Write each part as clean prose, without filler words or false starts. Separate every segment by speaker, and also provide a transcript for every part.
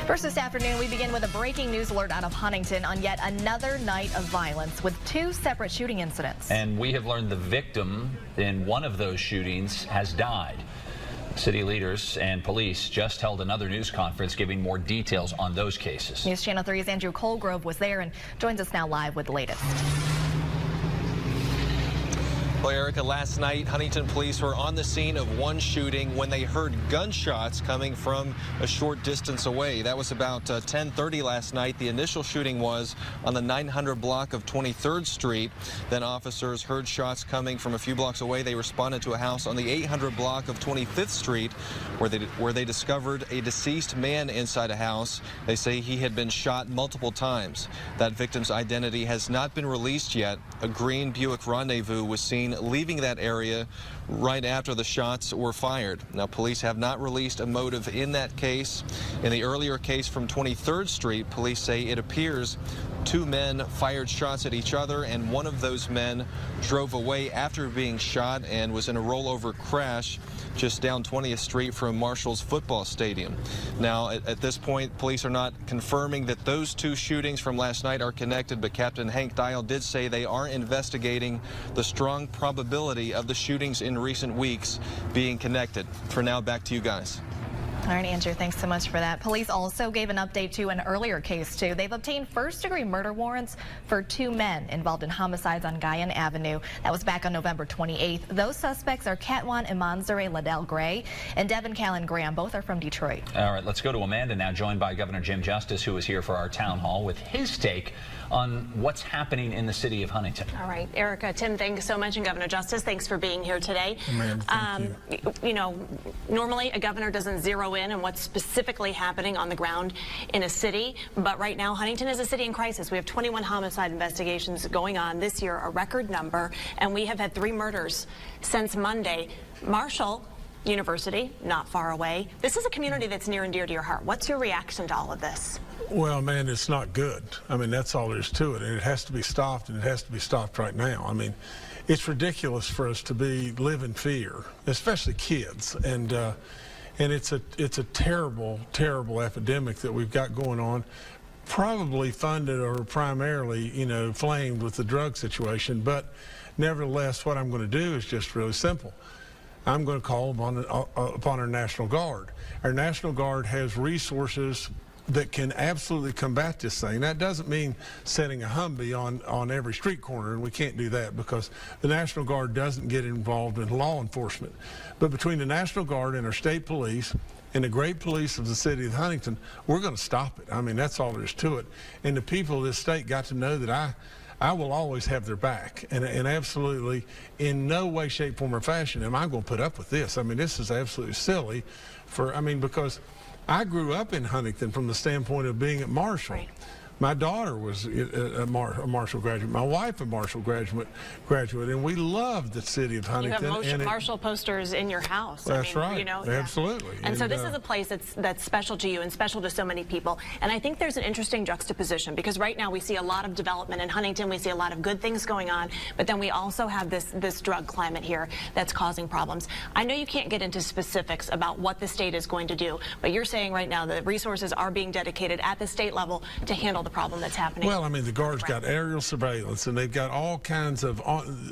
Speaker 1: First this afternoon, we begin with a breaking news alert out of Huntington on yet another night of violence with two separate shooting incidents.
Speaker 2: And we have learned the victim in one of those shootings has died. City leaders and police just held another news conference giving more details on those cases.
Speaker 1: News Channel 3's Andrew Colgrove was there and joins us now live with the latest.
Speaker 3: Well, Erica, last night, Huntington police were on the scene of one shooting when they heard gunshots coming from a short distance away. That was about 10:30 last night. The initial shooting was on the 900 block of 23rd Street. Then officers heard shots coming from a few blocks away. They responded to a house on the 800 block of 25th Street where they discovered a deceased man inside a house. They say he had been shot multiple times. That victim's identity has not been released yet. A green Buick Rendezvous was seen leaving that area right after the shots were fired. Now, police have not released a motive in that case. In the earlier case from 23rd Street, police say it appears two men fired shots at each other, and one of those men drove away after being shot and was in a rollover crash just down 20th Street from Marshall's football stadium. Now, at this point, police are not confirming that those two shootings from last night are connected, but Captain Hank Dial did say they are investigating the strong probability of the shootings in recent weeks being connected. For now, back to you guys.
Speaker 1: All right, Andrew, thanks so much for that. Police also gave an update to an earlier case, too. They've obtained first-degree murder warrants for two men involved in homicides on Guyan Avenue. That was back on November 28th. Those suspects are Catwan Imanzare Liddell Gray and Devin Callan Graham. Both are from Detroit.
Speaker 2: All right, let's go to Amanda now, joined by Governor Jim Justice, who is here for our town hall with his take on what's happening in the city of Huntington.
Speaker 4: All right, Erica, Tim, thanks so much, and Governor Justice, thanks for being here today.
Speaker 5: Amanda, thank you.
Speaker 4: You know, normally a governor doesn't zero in on what's specifically happening on the ground in a city, but right now Huntington is a city in crisis. We have 21 homicide investigations going on this year, a record number, and we have had 3 murders since Monday. Marshall University, not far away. This is a community that's near and dear to your heart. What's your reaction to all of this?
Speaker 5: Well, man, it's not good. I mean, that's all there is to it, and it has to be stopped, and it has to be stopped right now. I mean, it's ridiculous for us to live in fear, especially kids, and it's a terrible, terrible epidemic that we've got going on, probably funded or primarily, you know, flamed with the drug situation. But nevertheless, what I'm going to do is just really simple. I'm going to call upon our National Guard. Our National Guard has resources that can absolutely combat this thing. That doesn't mean setting a Humvee on every street corner, and we can't do that because the National Guard doesn't get involved in law enforcement. But between the National Guard and our state police and the great police of the city of Huntington, we're going to stop it. I mean, that's all there is to it. And the people of this state got to know that I will always have their back, and absolutely in no way, shape, form, or fashion am I going to put up with this. I mean, this is absolutely silly because I grew up in Huntington from the standpoint of being at Marshall. Right. My daughter was a Marshall graduate. My wife a Marshall graduate, and we loved the city of Huntington.
Speaker 4: You have Marshall posters in your house.
Speaker 5: That's right. You know,
Speaker 4: absolutely. And so this is a place that's special to you and special to so many people. And I think there's an interesting juxtaposition because right now we see a lot of development in Huntington. We see a lot of good things going on, but then we also have this drug climate here that's causing problems. I know you can't get into specifics about what the state is going to do, but you're saying right now that resources are being dedicated at the state level to handle the problem that's happening.
Speaker 5: Well, I mean, the Guard's got aerial surveillance, and they've got all kinds of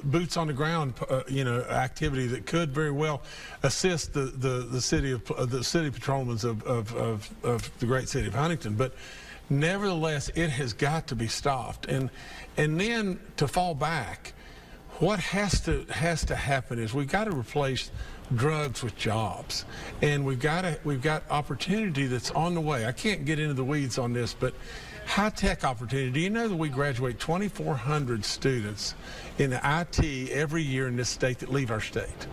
Speaker 5: boots on the ground, you know, activity that could very well assist the city patrolmen of the great city of Huntington. But nevertheless, it has got to be stopped. And then to fall back, what has to happen is we've got to replace drugs with jobs, and we've got opportunity that's on the way. I can't get into the weeds on this, but high-tech opportunity. Do you know that we graduate 2,400 students in IT every year in this state that leave our state?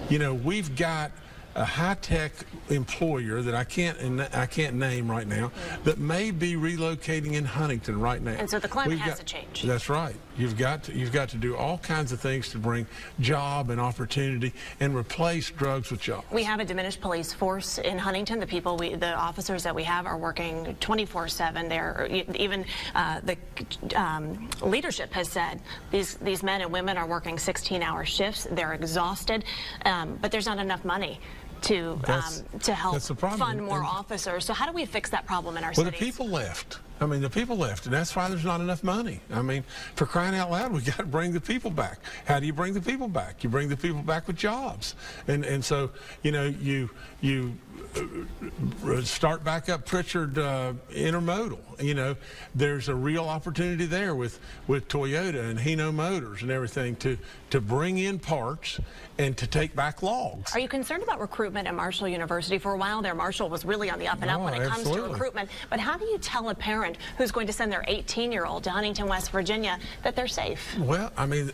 Speaker 5: You know, we've got a high-tech employer that I can't name right now that may be relocating in Huntington right now.
Speaker 4: And so the climate has to change.
Speaker 5: That's right. You've got to do all kinds of things to bring job and opportunity and replace drugs with jobs.
Speaker 4: We have a diminished police force in Huntington. The officers that we have are working 24/7. They're even the leadership has said these men and women are working 16-hour shifts. They're exhausted, but there's not enough money to help
Speaker 5: that's the problem.
Speaker 4: fund more officers. So how do we fix that problem in our
Speaker 5: Well,
Speaker 4: cities?
Speaker 5: the people left. I mean, the people left, and that's why there's not enough money. I mean, for crying out loud, we got to bring the people back. How do you bring the people back? You bring the people back with jobs, and so you start back up Pritchard Intermodal. There's a real opportunity there with Toyota and Hino Motors and everything to bring in parts and to take back logs.
Speaker 4: Are you concerned about recruitment at Marshall University? For a while there, Marshall was really on the up and up when it comes to recruitment. But how do you tell a parent who's going to send their 18-year-old to Huntington, West Virginia, that they're safe?
Speaker 5: Well, I mean,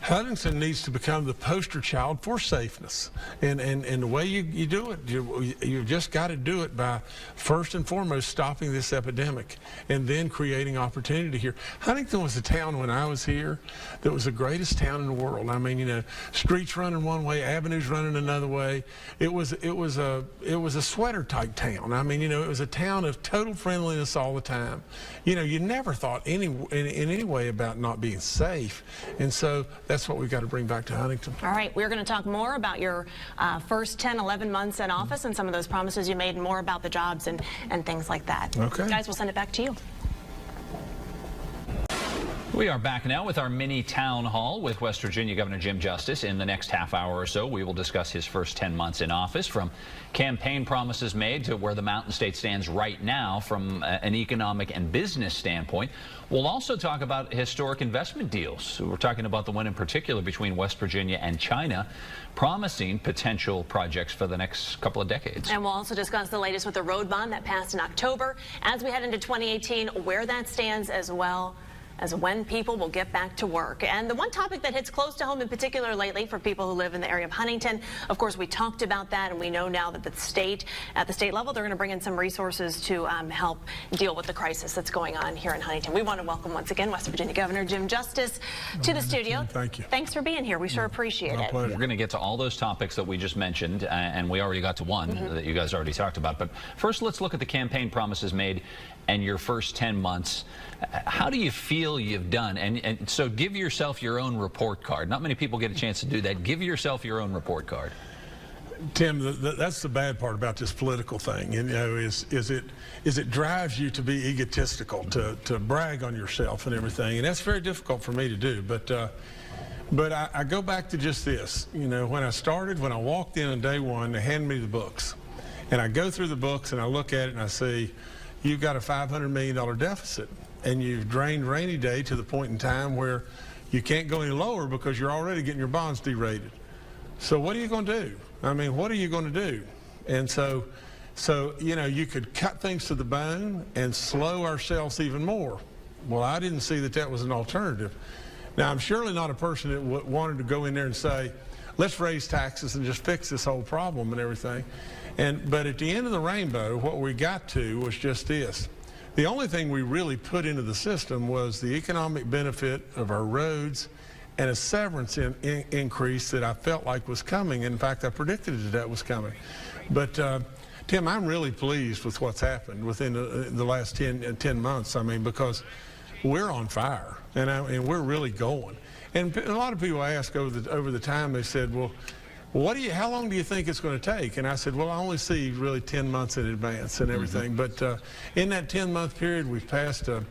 Speaker 5: Huntington needs to become the poster child for safeness, and the way you do it, you've just got to do it by first and foremost stopping this epidemic, and then creating opportunity here. Huntington was a town when I was here that was the greatest town in the world. I mean, streets running one way, avenues running another way. It was a sweater type town. I mean, it was a town of total friendliness all the time. You never thought in any way about not being safe, and so that's what we've got to bring back to Huntington.
Speaker 4: All right, we're going to talk more about your first 10, 11 months in office and some of those promises you made, and more about the jobs and things like that.
Speaker 5: Okay.
Speaker 4: Guys, we'll send it back to you.
Speaker 2: We are back now with our mini town hall with West Virginia Governor Jim Justice. In the next half hour or so, we will discuss his first 10 months in office, from campaign promises made to where the Mountain State stands right now from an economic and business standpoint. We'll also talk about historic investment deals. We're talking about the one in particular between West Virginia and China, promising potential projects for the next couple of decades.
Speaker 4: And we'll also discuss the latest with the road bond that passed in October as we head into 2018, where that stands, as well as when people will get back to work. And the one topic that hits close to home in particular lately for people who live in the area of Huntington, of course, we talked about that, and we know now that at the state level, they're going to bring in some resources to help deal with the crisis that's going on here in Huntington. We want to welcome once again West Virginia Governor Jim Justice to the studio.
Speaker 5: Thank you.
Speaker 4: Thanks for being here. We sure appreciate it.
Speaker 2: We're going to get to all those topics that we just mentioned, and we already got to one that you guys already talked about. But first, let's look at the campaign promises made and your first 10 months. How do you feel you've done? And so give yourself your own report card. Not many people get a chance to do that. Give yourself your own report card.
Speaker 5: Tim, that's the bad part about this political thing, is it drives you to be egotistical, to brag on yourself and everything, and that's very difficult for me to do. But I go back to just this. When I walked in on day one, they handed me the books, and I go through the books and I look at it and I see, you've got a $500 million deficit, and you've drained rainy day to the point in time where you can't go any lower because you're already getting your bonds derated. So what are you going to do? I mean, what are you going to do? And so you could cut things to the bone and slow ourselves even more. Well, I didn't see that was an alternative. Now, I'm surely not a person that wanted to go in there and say, let's raise taxes and just fix this whole problem and everything. But at the end of the rainbow, what we got to was just this. The only thing we really put into the system was the economic benefit of our roads and a severance increase that I felt like was coming. In fact, I predicted that was coming. But Tim, I'm really pleased with what's happened within the last 10 months. I mean, because we're on fire, and we're really going. And a lot of people ask over the time, they said, well, how long do you think it's going to take? And I said, well, I only see really 10 months in advance and everything. But in that 10-month period, we've passed a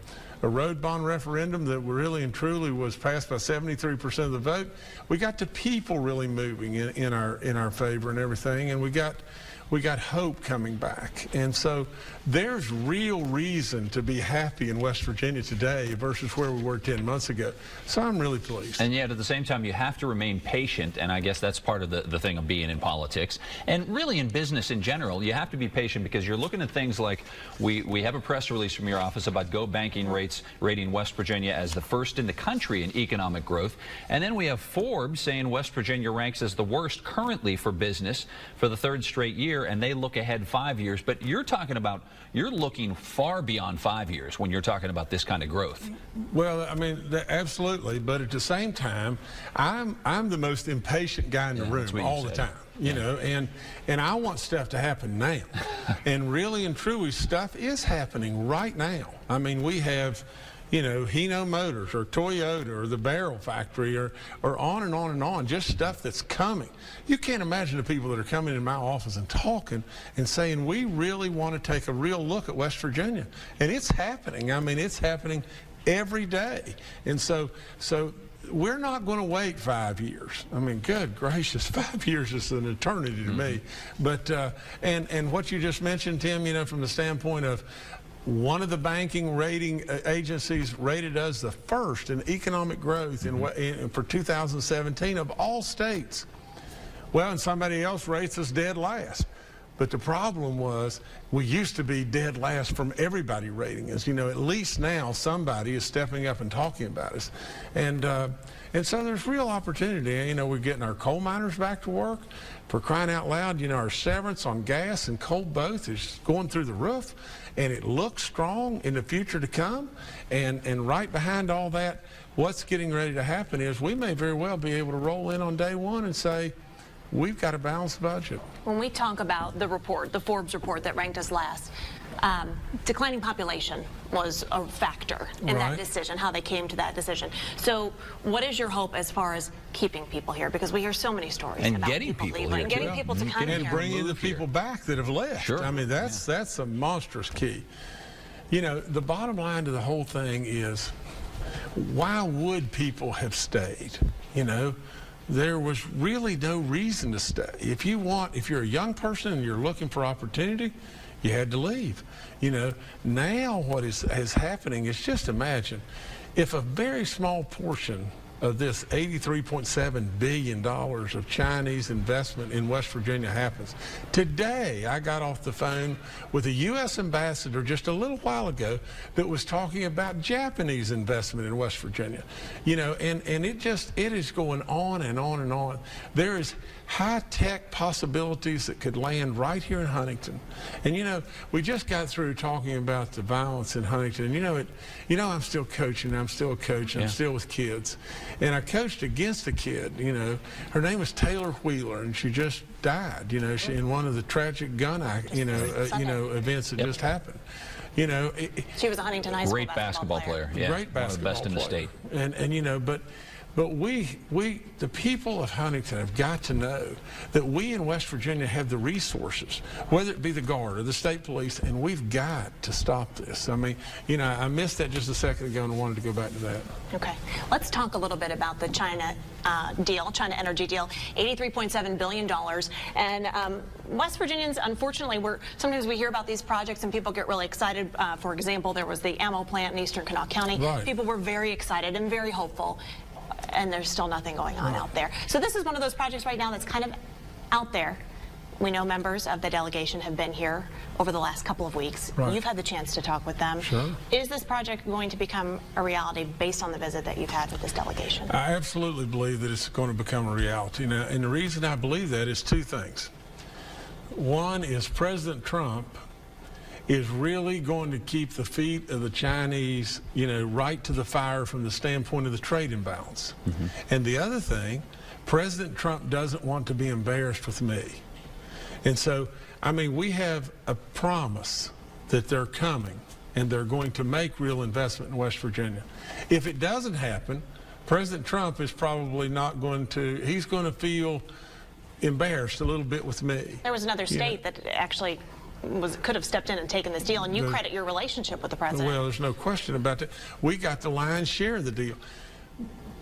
Speaker 5: road bond referendum that really and truly was passed by 73% of the vote. We got the people really moving in our favor and everything, and we got hope coming back. And so there's real reason to be happy in West Virginia today versus where we were 10 months ago. So I'm really pleased.
Speaker 2: And yet at the same time, you have to remain patient, and I guess that's part of the thing of being in politics. And really in business in general, you have to be patient because you're looking at things like we have a press release from your office about Go Banking rates rating West Virginia as the first in the country in economic growth. And then we have Forbes saying West Virginia ranks as the worst currently for business for the third straight year, and they look ahead 5 years. But you're looking far beyond 5 years when you're talking about this kind of growth.
Speaker 5: Well, I mean, absolutely. But at the same time, I'm the most impatient guy in the room all the time. You know, and I want stuff to happen now. And really and truly, stuff is happening right now. I mean, we have, you know, Hino Motors or Toyota or the Barrel Factory or on and on and on, just stuff that's coming. You can't imagine the people that are coming in my office and talking and saying, we really want to take a real look at West Virginia. And it's happening. I mean, it's happening every day. And so we're not going to wait 5 years. I mean, good gracious, 5 years is an eternity to me. But, and what you just mentioned, Tim, you know, from the standpoint of one of the banking rating agencies rated us the first in economic growth for 2017 of all states. Well, and somebody else rates us dead last. But the problem was we used to be dead last from everybody rating us. You know, at least now somebody is stepping up and talking about us. And so there's real opportunity. You know, we're getting our coal miners back to work. For crying out loud, you know, our severance on gas and coal both is going through the roof. And it looks strong in the future to come. And right behind all that, what's getting ready to happen is we may very well be able to roll in on day one and say, we've got a balanced budget.
Speaker 4: When we talk about the report, the Forbes report that ranked us last, declining population was a factor in that decision, how they came to that decision. So what is your hope as far as keeping people here? Because we hear so many stories
Speaker 2: and
Speaker 4: about
Speaker 2: getting people
Speaker 4: leaving, and getting people to come here.
Speaker 5: And bringing the people back that have left.
Speaker 2: Sure.
Speaker 5: I mean, that's a monstrous key. You know, the bottom line to the whole thing is, why would people have stayed? You know, there was really no reason to stay. If you're a young person and you're looking for opportunity, you had to leave. You know, now what is happening is, just imagine if a very small portion of this $83.7 billion of Chinese investment in West Virginia happens. Today, I got off the phone with a U.S. ambassador just a little while ago that was talking about Japanese investment in West Virginia. You know, and it is going on and on and on. There is high-tech possibilities that could land right here in Huntington. And you know, we just got through talking about the violence in Huntington. And you know, I'm still coaching. I'm still a coach. I'm still with kids. And I coached against a kid, you know. Her name was Taylor Wheeler, and she just died, you know, in one of the tragic gun events that just happened. You know,
Speaker 4: she was a Huntington High School
Speaker 2: great basketball player. Yeah,
Speaker 5: great basketball
Speaker 2: one of the best in the state.
Speaker 5: And you know, but the people of Huntington have got to know that we in West Virginia have the resources, whether it be the Guard or the state police, and we've got to stop this. I mean, you know, I missed that just a second ago and wanted to go back to that.
Speaker 4: Okay. Let's talk a little bit about the China China energy deal, $83.7 billion. And West Virginians, unfortunately, sometimes we hear about these projects and people get really excited. For example, there was the ammo plant in Eastern Kanawha County.
Speaker 5: Right.
Speaker 4: People were very excited and very hopeful. And there's still nothing going on out there. So this is one of those projects right now that's kind of out there. We know members of the delegation have been here over the last couple of weeks.
Speaker 5: Right.
Speaker 4: You've had the chance to talk with them.
Speaker 5: Sure.
Speaker 4: Is this project going to become a reality based on the visit that you've had with this delegation?
Speaker 5: I absolutely believe that it's going to become a reality. Now, and the reason I believe that is two things. One is President Trump is really going to keep the feet of the Chinese, you know, right to the fire from the standpoint of the trade imbalance. And the other thing, President Trump doesn't want to be embarrassed with me. And so, I mean, we have a promise that they're coming and they're going to make real investment in West Virginia. If it doesn't happen, President Trump is probably not going to, he's going to feel embarrassed a little bit with me.
Speaker 4: There was another state that actually could have stepped in and taken this deal, and you credit your relationship with the president.
Speaker 5: Well, there's no question about that. We got the lion's share of the deal.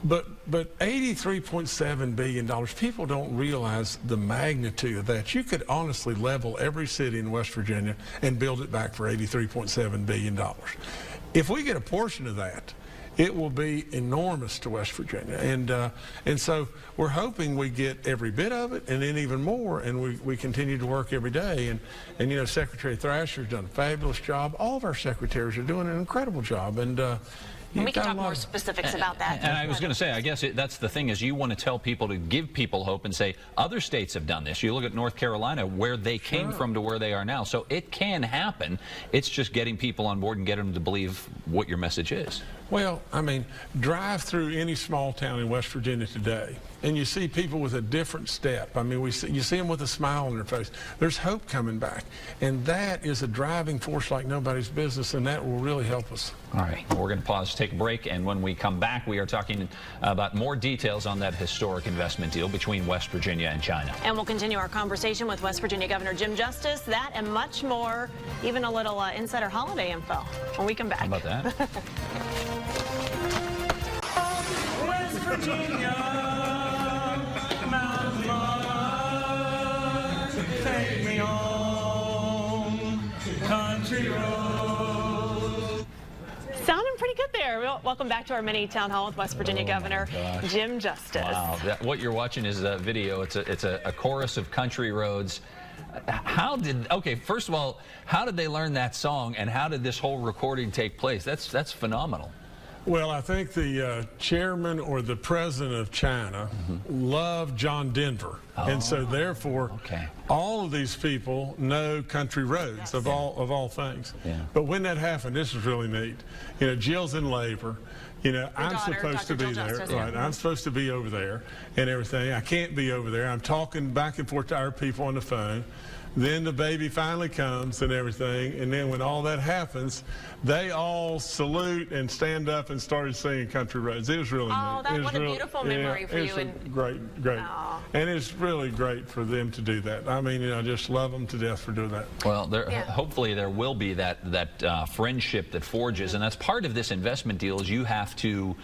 Speaker 5: But $83.7 billion, people don't realize the magnitude of that. You could honestly level every city in West Virginia and build it back for $83.7 billion. If we get a portion of that, it will be enormous to West Virginia. And so we're hoping we get every bit of it and then even more, and we continue to work every day. And you know, Secretary Thrasher's done a fabulous job. All of our secretaries are doing an incredible job. And
Speaker 4: we can talk more specifics about that.
Speaker 2: And I was going to say, I guess that's the thing, is you want to tell people, to give people hope and say other states have done this. You look at North Carolina, where they came from to where they are now. So it can happen. It's just getting people on board and getting them to believe what your message is.
Speaker 5: Well, I mean, drive through any small town in West Virginia today, and you see people with a different step. I mean, you see them with a smile on their face. There's hope coming back, and that is a driving force like nobody's business, and that will really help us.
Speaker 2: All right, well, we're going to pause. take a break, and when we come back, we are talking about more details on that historic investment deal between West Virginia and China.
Speaker 4: And we'll continue our conversation with West Virginia Governor Jim Justice, that and much more, even a little insider holiday info when we come back.
Speaker 2: How about that?
Speaker 6: West Virginia, Mount Love, take me home, country road.
Speaker 4: Sounding pretty good there. Welcome back to our mini town hall with West Virginia Governor Jim Justice.
Speaker 2: Wow, what you're watching is a video. It's a chorus of country roads. Okay, first of all, how did they learn that song, and how did this whole recording take place? That's phenomenal.
Speaker 5: Well, I think the chairman or the president of China loved John Denver, and so therefore, all of these people know country roads of all things. Yeah. But when that happened, this is really neat. You know, Jill's in labor. You know, I'm supposed to be there, right? I'm supposed to be over there and everything. I can't be over there. I'm talking back and forth to our people on the phone. Then the baby finally comes and everything, and then when all that happens, they all salute and stand up and started singing country roads. It was really neat.
Speaker 4: What a beautiful memory for you.
Speaker 5: Great. And it's really great for them to do that. I mean, you know, I just love them to death for doing that.
Speaker 2: Well, hopefully there will be that friendship that forges, and that's part of this investment deal. Is you have to,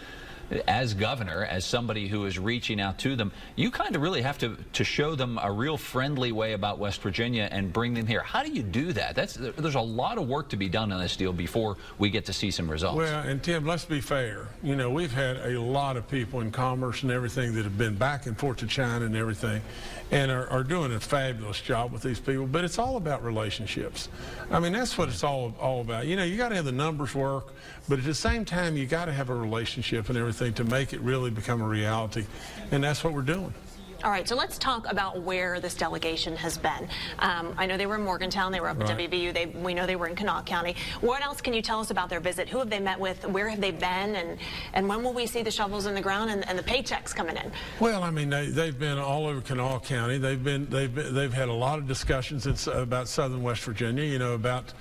Speaker 2: as governor, as somebody who is reaching out to them, you kind of really have to show them a real friendly way about West Virginia and bring them here. How do you do that? There's a lot of work to be done on this deal before we get to see some results.
Speaker 5: Well, and Tim, let's be fair. You know, we've had a lot of people in commerce and everything that have been back and forth to China and everything, and are doing a fabulous job with these people. But it's all about relationships. I mean, that's what it's all about. You know, you got to have the numbers work, but at the same time, you got to have a relationship and everything to make it really become a reality, and that's what we're doing.
Speaker 4: All right, so let's talk about where this delegation has been. I know they were in Morgantown, they were up at WVU, we know they were in Kanawha County. What else can you tell us about their visit? Who have they met with? Where have they been? And when will we see the shovels in the ground and the paychecks coming in?
Speaker 5: Well, I mean, they've been all over Kanawha County. They've had a lot of discussions about southern West Virginia, you know, about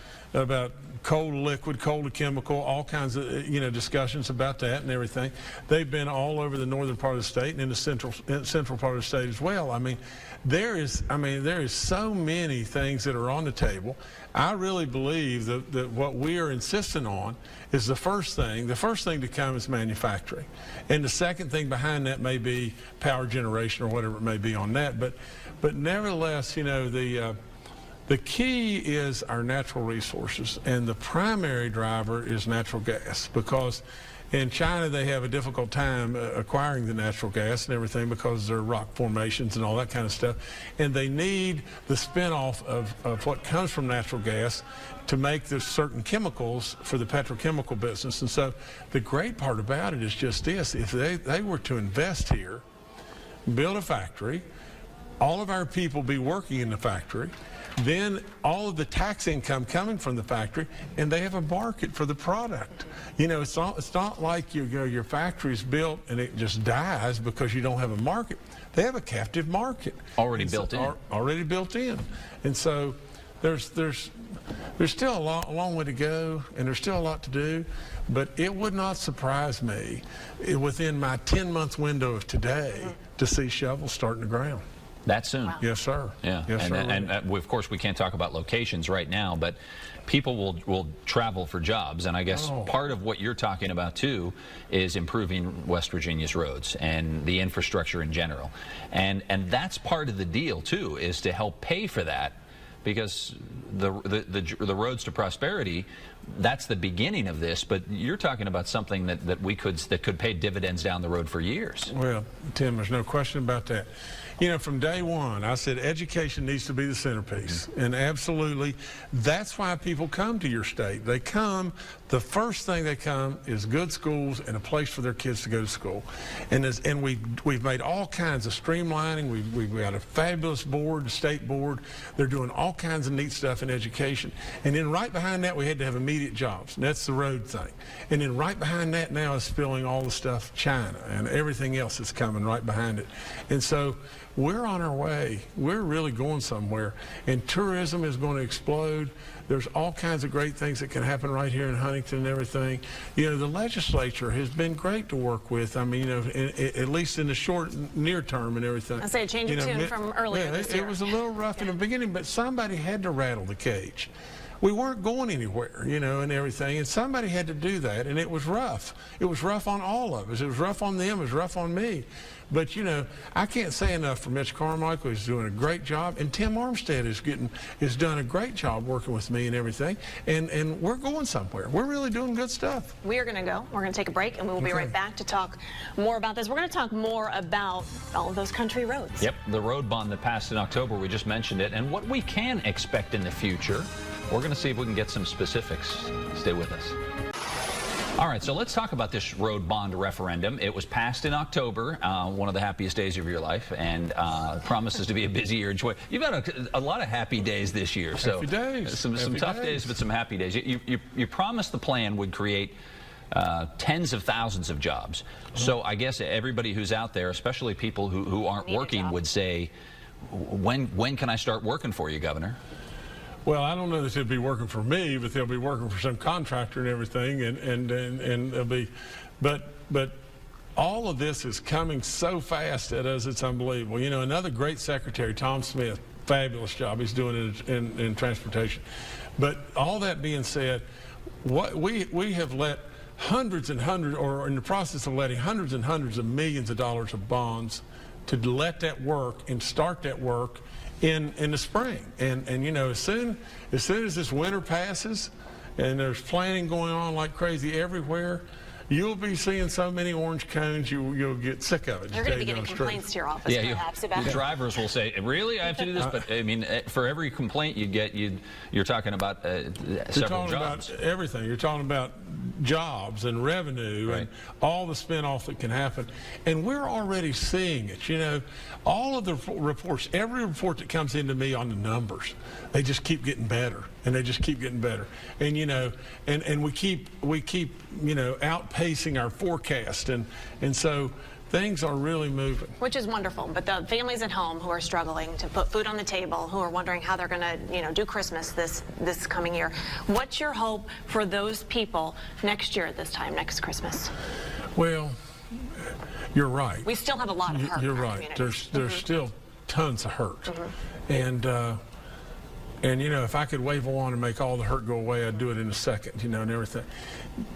Speaker 5: coal to liquid, coal to chemical, all kinds of, you know, discussions about that and everything. They've been all over the northern part of the state and in the central part of the state as well. I mean, there is so many things that are on the table. I really believe that what we are insisting on is the first thing to come is manufacturing. And the second thing behind that may be power generation or whatever it may be on that. But nevertheless, you know, the key is our natural resources, and the primary driver is natural gas, because in China they have a difficult time acquiring the natural gas and everything because there are rock formations and all that kind of stuff, and they need the spinoff of what comes from natural gas to make the certain chemicals for the petrochemical business. And so the great part about it is just this: if they were to invest here, build a factory, all of our people be working in the factory, then all of the tax income coming from the factory, and they have a market for the product. You know, it's not like your factory's built and it just dies because you don't have a market. They have a captive market
Speaker 2: already built in.
Speaker 5: And so there's still a long way to go, and there's still a lot to do. But it would not surprise me within my 10-month window of today to see shovels starting the ground.
Speaker 2: That soon?
Speaker 4: Wow.
Speaker 5: Yes, sir.
Speaker 2: Yeah,
Speaker 5: yes, sir.
Speaker 2: And of course we can't talk about locations right now, but people will travel for jobs, and I guess part of what you're talking about too is improving West Virginia's roads and the infrastructure in general, and that's part of the deal too, is to help pay for that, because the roads to prosperity, that's the beginning of this, but you're talking about something that could pay dividends down the road for years.
Speaker 5: Well, Tim, there's no question about that. You know, from day one, I said education needs to be the centerpiece. And absolutely, that's why people come to your state. They come, the first thing they come is good schools and a place for their kids to go to school. And we've made all kinds of streamlining. We've got a fabulous board, the state board. They're doing all kinds of neat stuff in education. And then right behind that, we had to have immediate jobs. And that's the road thing. And then right behind that now is spilling all the stuff China and everything else that's coming right behind it. And so we're on our way. We're really going somewhere. And tourism is going to explode. There's all kinds of great things that can happen right here in Huntington and everything. You know, the legislature has been great to work with. I mean, you know, at least in the short, near term and everything.
Speaker 4: I say change of tune from earlier this year.
Speaker 5: It was a little rough in the beginning, but somebody had to rattle the cage. We weren't going anywhere, you know, and everything, and somebody had to do that, and it was rough. It was rough on all of us. It was rough on them. It was rough on me. But, you know, I can't say enough for Mitch Carmichael. He's doing a great job, and Tim Armstead has done a great job working with me and everything, and we're going somewhere. We're really doing good stuff.
Speaker 4: We are going to go. We're going to take a break, and we will be right back to talk more about this. We're going to talk more about all of those country roads.
Speaker 2: Yep, the road bond that passed in October, we just mentioned it, and what we can expect in the future. We're going to see if we can get some specifics. Stay with us. All right, so let's talk about this road bond referendum. It was passed in October, one of the happiest days of your life, and promises to be a busy year. You've had a lot of happy days this year.
Speaker 5: Happy days.
Speaker 2: Some tough days, but some happy days. You promised the plan would create tens of thousands of jobs. So I guess everybody who's out there, especially people who aren't working, would say, when can I start working for you, Governor?
Speaker 5: Well, I don't know that they'll be working for me, but they'll be working for some contractor and everything, and they'll be, but all of this is coming so fast at us, it's unbelievable. You know, another great secretary, Tom Smith, fabulous job he's doing in transportation. But all that being said, what we have let hundreds and hundreds, or in the process of letting hundreds and hundreds of millions of dollars of bonds to let that work and start that work in the spring, and you know, as soon as this winter passes and there's planning going on like crazy everywhere, you'll be seeing so many orange cones you'll get sick of it.
Speaker 4: You're going to be getting complaints to your office, perhaps, about
Speaker 2: the
Speaker 4: it.
Speaker 2: Drivers will say, "Really, I have to do this?" But I mean, for every complaint you get, you're talking about several jobs.
Speaker 5: About everything. You're talking about jobs and revenue and all the spin-off that can happen, and we're already seeing it. You know, all of the reports, every report that comes into me on the numbers, they just keep getting better, and they just keep getting better. And you know, and we keep you know, outpacing our forecast, and so things are really moving.
Speaker 4: Which is wonderful, but the families at home who are struggling to put food on the table, who are wondering how they're going to, you know, do Christmas this coming year, what's your hope for those people next year at this time, next Christmas?
Speaker 5: Well, you're right.
Speaker 4: We still have a lot of hurt.
Speaker 5: You're right. There's still tons of hurt, and you know, if I could wave a wand and make all the hurt go away, I'd do it in a second, you know, and everything.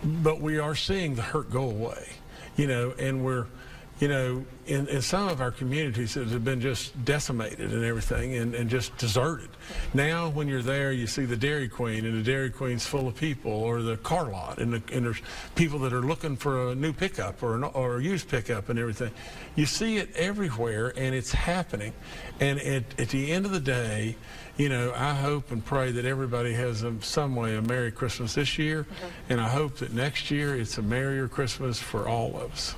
Speaker 5: But we are seeing the hurt go away, you know, and we're, you know, in some of our communities that have been just decimated and everything, and just deserted. Now, when you're there, you see the Dairy Queen, and the Dairy Queen's full of people, or the car lot, and there's people that are looking for a new pickup or a used pickup and everything. You see it everywhere, and it's happening. And at the end of the day, you know, I hope and pray that everybody has some way a Merry Christmas this year, and I hope that next year it's a merrier Christmas for all of us.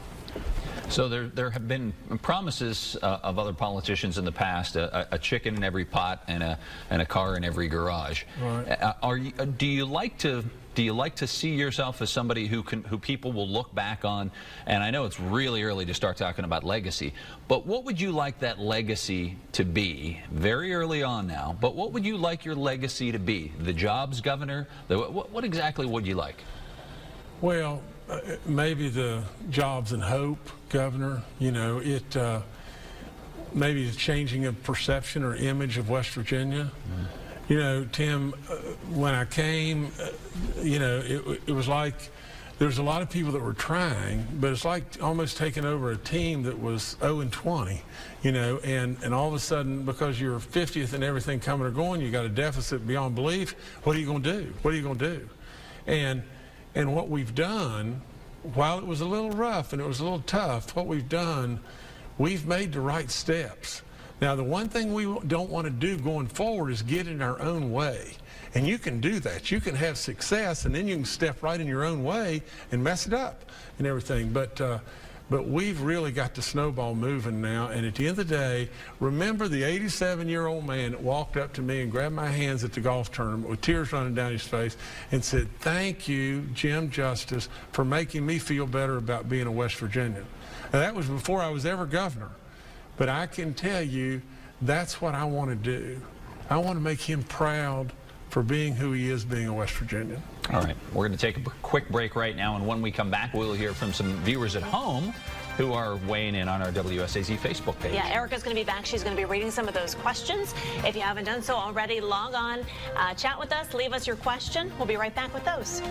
Speaker 2: So there have been promises of other politicians in the past, a chicken in every pot and a car in every garage. Right. Do you like to see yourself as somebody who people will look back on? And I know it's really early to start talking about legacy, but what would you like that legacy to be? Very early on now, but what would you like your legacy to be? The jobs, Governor? What exactly would you like?
Speaker 5: Well, maybe the jobs and hope, Governor. You know, maybe the changing of perception or image of West Virginia. You know, Tim, when I came, you know, it was like there's a lot of people that were trying, but it's like almost taking over a team that was 0-20, you know, and all of a sudden, because you're 50th and everything coming or going, you got a deficit beyond belief. What are you going to do? What are you going to do? And what we've done, while it was a little rough and it was a little tough, what we've done, we've made the right steps. Now, the one thing we don't want to do going forward is get in our own way. And you can do that. You can have success, and then you can step right in your own way and mess it up and everything. But we've really got the snowball moving now, and at the end of the day, remember the 87-year-old man that walked up to me and grabbed my hands at the golf tournament with tears running down his face and said, "Thank you, Jim Justice, for making me feel better about being a West Virginian." And that was before I was ever governor. But I can tell you that's what I want to do. I want to make him proud for being who he is, being a West Virginian.
Speaker 2: All right, we're going to take a quick break right now, and when we come back, we'll hear from some viewers at home who are weighing in on our WSAZ Facebook page.
Speaker 4: Yeah, Erica's going to be back. She's going to be reading some of those questions. If you haven't done so already, log on, chat with us, leave us your question. We'll be right back with those.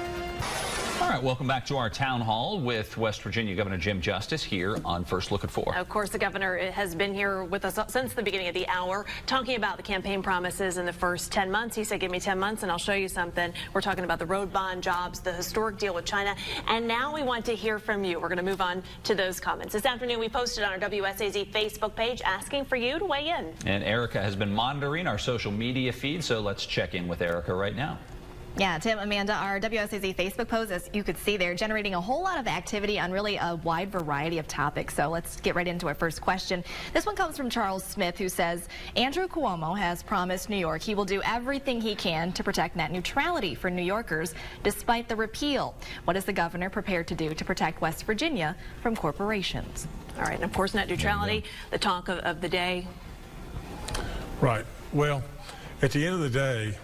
Speaker 2: All right, welcome back to our town hall with West Virginia Governor Jim Justice here on First Look at 4.
Speaker 4: Of course, the governor has been here with us since the beginning of the hour, talking about the campaign promises in the first 10 months. He said, give me 10 months and I'll show you something. We're talking about the road bond, jobs, the historic deal with China. And now we want to hear from you. We're going to move on to those comments. This afternoon, we posted on our WSAZ Facebook page asking for you to weigh in.
Speaker 2: And Erica has been monitoring our social media feed, so let's check in with Erica right now.
Speaker 1: Yeah, Tim, Amanda, our WSAZ Facebook post, as you could see there, generating a whole lot of activity on really a wide variety of topics. So let's get right into our first question. This one comes from Charles Smith, who says, Andrew Cuomo has promised New York he will do everything he can to protect net neutrality for New Yorkers despite the repeal. What is the governor prepared to do to protect West Virginia from corporations?
Speaker 4: All right, and of course, net neutrality, the talk of the day.
Speaker 5: Right. Well, at the end of the day,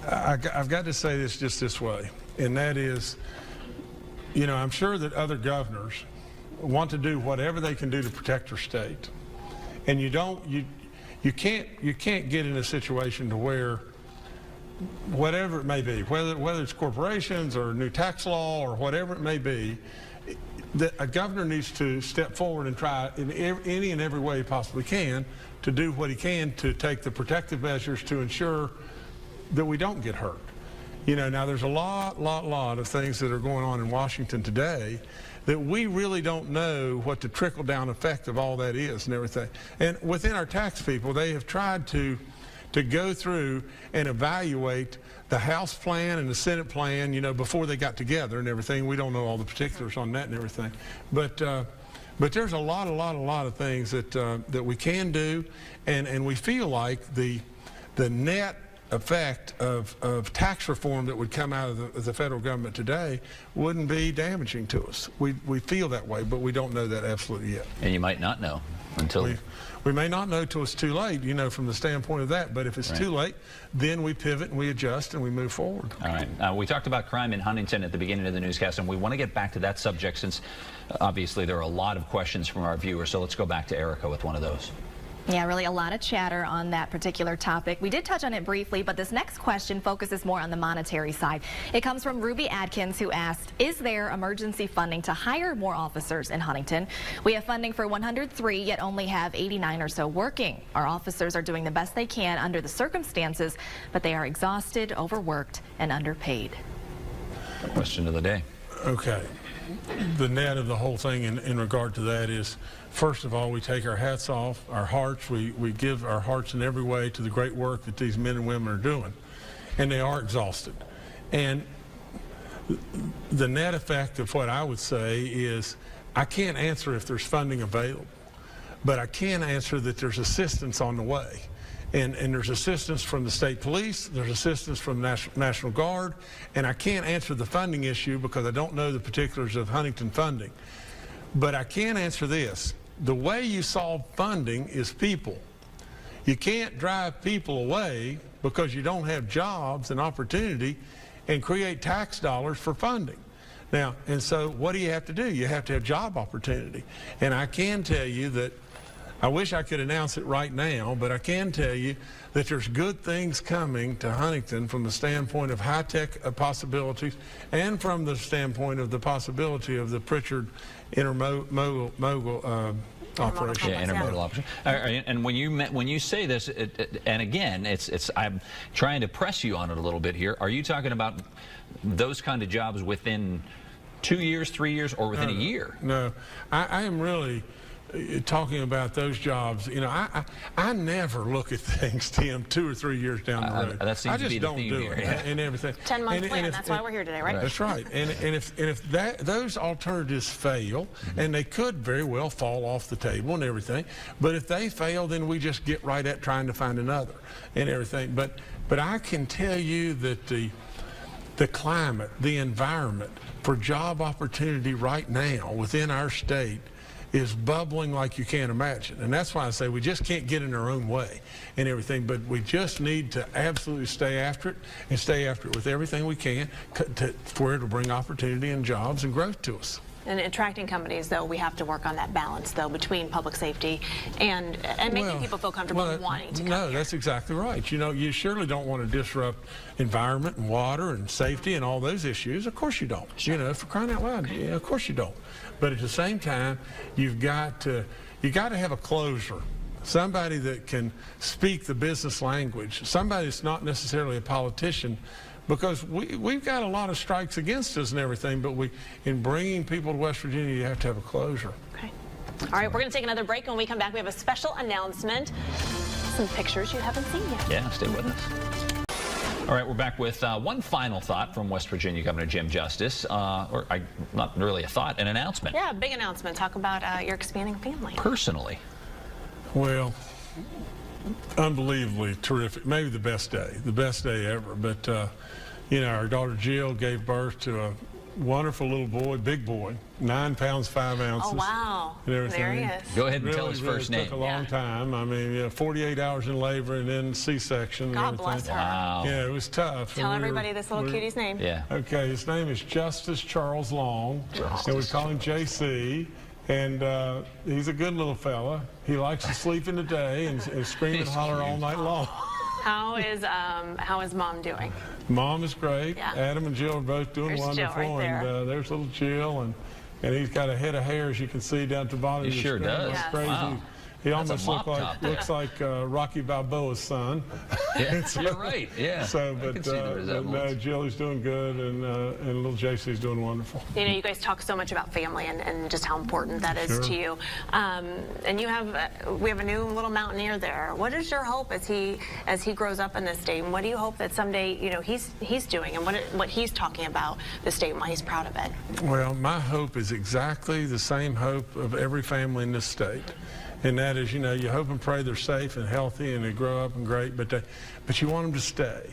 Speaker 5: I've got to say this just this way, and that is, you know, I'm sure that other governors want to do whatever they can do to protect their state, and you can't get in a situation to where whatever it may be, whether it's corporations or new tax law or whatever it may be, that a governor needs to step forward and try in any and every way he possibly can to do what he can to take the protective measures to ensure that we don't get hurt. You know, now there's a lot of things that are going on in Washington today that we really don't know what the trickle-down effect of all that is and everything. And within our tax people, they have tried to go through and evaluate the House plan and the Senate plan, you know, before they got together and everything. We don't know all the particulars on that and everything. But there's a lot of things that we can do, and we feel like the net effect of tax reform that would come out of the federal government today wouldn't be damaging to us. We feel that way, but we don't know that absolutely yet.
Speaker 2: And you might not know until...
Speaker 5: We may not know till it's too late, you know, from the standpoint of that. But if it's too late, then we pivot and we adjust and we move forward.
Speaker 2: All right. We talked about crime in Huntington at the beginning of the newscast, and we want to get back to that subject since obviously there are a lot of questions from our viewers. So let's go back to Erica with one of those.
Speaker 1: Yeah, really a lot of chatter on that particular topic. We did touch on it briefly, but this next question focuses more on the monetary side. It comes from Ruby Adkins, who asked, is there emergency funding to hire more officers in Huntington? We have funding for 103, yet only have 89 or so working. Our officers are doing the best they can under the circumstances, but they are exhausted, overworked, and underpaid.
Speaker 2: Question of the day.
Speaker 5: Okay. The net of the whole thing in regard to that is, first of all, we take our hats off, our hearts, we give our hearts in every way to the great work that these men and women are doing. And they are exhausted. And the net effect of what I would say is, I can't answer if there's funding available, but I can answer that there's assistance on the way. And there's assistance from the state police, there's assistance from the National Guard, and I can't answer the funding issue because I don't know the particulars of Huntington funding. But I can answer this. The way you solve funding is people. You can't drive people away because you don't have jobs and opportunity and create tax dollars for funding. Now, and so what do? You have to have job opportunity. And I can tell you that I wish I could announce it right now, but I can tell you that there's good things coming to Huntington from the standpoint of high-tech possibilities and from the standpoint of the possibility of the Pritchard intermodal operation.
Speaker 2: Yeah, intermodal operation. And when you say this, and again, I'm trying to press you on it a little bit here. Are you talking about those kind of jobs within 2 years, 3 years, or within a year?
Speaker 5: No, I am really talking about those jobs. You know, I never look at things, Tim, 2 or 3 years down the road.
Speaker 2: That seems
Speaker 5: I just
Speaker 2: to be the
Speaker 5: don't
Speaker 2: theme
Speaker 5: do
Speaker 2: here.
Speaker 5: it and everything.
Speaker 4: 10-month plan. That's why we're here today, right?
Speaker 5: That's right. And if those alternatives fail, and they could very well fall off the table and everything, but if they fail, then we just get right at trying to find another and everything. But I can tell you that the climate, the environment for job opportunity right now within our state is bubbling like you can't imagine. And that's why I say we just can't get in our own way and everything, but we just need to absolutely stay after it and stay after it with everything we can for it to bring opportunity and jobs and growth to us.
Speaker 4: And attracting companies, though, we have to work on that balance, though, between public safety and making people feel comfortable wanting to come
Speaker 5: No,
Speaker 4: here.
Speaker 5: that's exactly right. You know, you surely don't want to disrupt environment and water and safety and all those issues. Of course you don't. You know, for crying out loud, yeah, of course you don't. But at the same time, you got to have a closure. Somebody that can speak the business language. Somebody that's not necessarily a politician. Because we've got a lot of strikes against us and everything, but in bringing people to West Virginia, you have to have a closure.
Speaker 4: Okay. All right, we're going to take another break. When we come back, we have a special announcement. Some pictures you haven't seen yet.
Speaker 2: Yeah, stay with us. All right, we're back with one final thought from West Virginia Governor Jim Justice, not really a thought, an announcement.
Speaker 4: Yeah, big announcement. Talk about your expanding family.
Speaker 2: Personally.
Speaker 5: Well, unbelievably terrific. Maybe the best day ever. But, you know, our daughter Jill gave birth to a wonderful little boy, big boy, 9 pounds, 5 ounces.
Speaker 4: Oh, wow.
Speaker 5: And everything.
Speaker 4: There he is.
Speaker 2: Go ahead and tell his first name.
Speaker 5: It took a long time. I mean, 48 hours in labor and then C-section.
Speaker 4: God
Speaker 5: and
Speaker 4: bless her.
Speaker 2: Wow.
Speaker 5: Yeah, it was tough.
Speaker 4: Tell everybody this little cutie's name.
Speaker 2: Yeah.
Speaker 5: Okay, his name is Justice Charles Long, and we call him JC. And he's a good little fella. He likes to sleep in the day and scream and holler all night long.
Speaker 4: How is Mom doing?
Speaker 5: Mom is great.
Speaker 4: Yeah.
Speaker 5: Adam and Jill are both doing
Speaker 4: There's Jill
Speaker 5: wonderful.
Speaker 4: right there.
Speaker 5: And there's little Jill, and he's got a head of hair, as you can see down at the bottom.
Speaker 2: He
Speaker 5: of the
Speaker 2: sure
Speaker 5: screen.
Speaker 2: does.
Speaker 5: It's
Speaker 4: Yes.
Speaker 5: crazy.
Speaker 2: Wow.
Speaker 5: He
Speaker 2: That's a
Speaker 5: almost
Speaker 2: mop top there.
Speaker 5: looks like Rocky Balboa's son.
Speaker 2: Yeah, you're right. Yeah.
Speaker 5: So,
Speaker 2: I can see the resemblance.
Speaker 5: Jill is doing good, and little JC's doing wonderful.
Speaker 4: You know, you guys talk so much about family and just how important that is
Speaker 5: Sure.
Speaker 4: to you. And we have a new little mountaineer there. What is your hope as he grows up in this state? And what do you hope that someday, you know, he's doing and what he's talking about the state and why he's proud of it?
Speaker 5: Well, my hope is exactly the same hope of every family in this state. And that is, you know, you hope and pray they're safe and healthy and they grow up and great, but you want them to stay.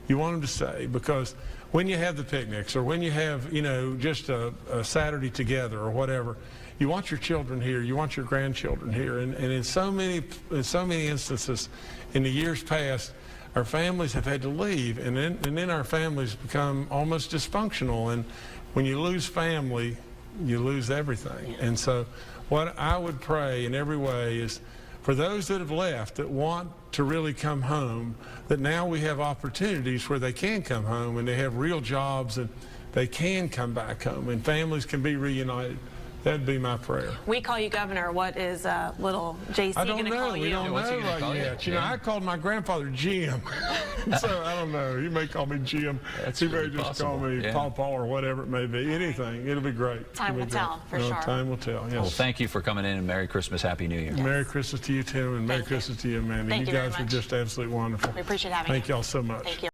Speaker 5: You want them to stay because when you have the picnics or when you have, you know, just a Saturday together or whatever, you want your children here, you want your grandchildren here. And in so many instances in the years past, our families have had to leave, and then our families become almost dysfunctional. And when you lose family, you lose everything. And so what I would pray in every way is for those that have left that want to really come home, that now we have opportunities where they can come home and they have real jobs and they can come back home and families can be reunited. That'd be my prayer.
Speaker 4: We call you Governor. What is little JC going to call you?
Speaker 5: We don't know
Speaker 2: What's he gonna
Speaker 5: right
Speaker 2: call you?
Speaker 5: yet. You know, I called my grandfather Jim. So I don't know. He may call me Jim. He may
Speaker 2: really
Speaker 5: just call
Speaker 2: possible.
Speaker 5: me
Speaker 2: Yeah.
Speaker 5: Pawpaw or whatever it may be. Anything. It'll be great.
Speaker 4: Time will tell, for
Speaker 5: No,
Speaker 4: sure.
Speaker 5: Time will tell, yes.
Speaker 2: Well, thank you for coming in, and Merry Christmas, Happy New Year.
Speaker 5: Merry Christmas to you, Tim, and Merry
Speaker 4: Thank you.
Speaker 5: Christmas to you, Amanda.
Speaker 4: Thank
Speaker 5: You
Speaker 4: you very
Speaker 5: guys are
Speaker 4: much.
Speaker 5: just absolutely wonderful.
Speaker 4: We appreciate having you.
Speaker 5: Thank y'all so much.
Speaker 4: Thank you.